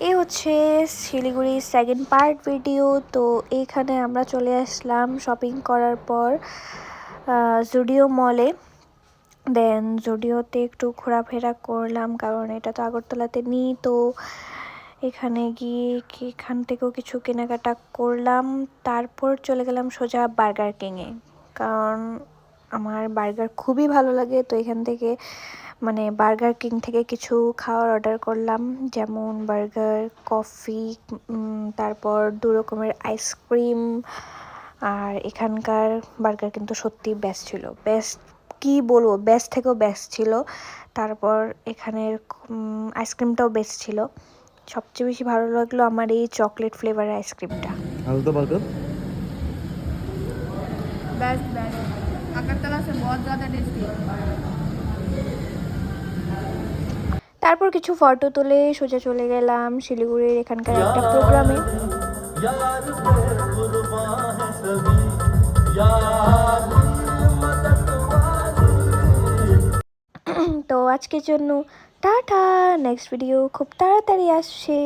এই হচ্ছে Siliguri second part video. তো এইখানে আমরা চলে আসলাম শপিং করার পর জুডিও মলে। দেন জুডিওতে একটু ঘোরাফেরা করলাম, কারণ এটা তো আগরতলাতে নেই। তো এখানে গিয়ে এখান থেকেও কিছু কেনাকাটা করলাম। তারপর চলে গেলাম সোজা বার্গার কিংয়ে, কারণ আমার বার্গার খুবই ভালো লাগে। তো এখান থেকে মানে বার্গার কিং থেকে কিছু খাওয়ার অর্ডার করলাম, যেমন বার্গার, কফি, তারপর 2 রকমের আইসক্রিম। আর এখানকার বার্গার কিন্তু সত্যি বেস্ট ছিল, বেস্ট কি বলবো, বেস্ট থেকেও বেস্ট ছিল। তারপর এখানের আইসক্রিমটাও বেস্ট ছিল। সবচেয়ে বেশি ভালো লাগলো আমার এই চকলেট ফ্লেভারের আইসক্রিমটা। आलू बर्गर बेस्ट बेस्ट अगरतला से बहुत ज़्यादा टेस्टी। তারপর কিছু ফটো তুলে সোজা চলে গেলাম শিলিগুড়ির এখানকার একটা প্রোগ্রামে। তো আজকের জন্য টাটা, নেক্সট ভিডিও খুব তাড়াতাড়ি আসছে।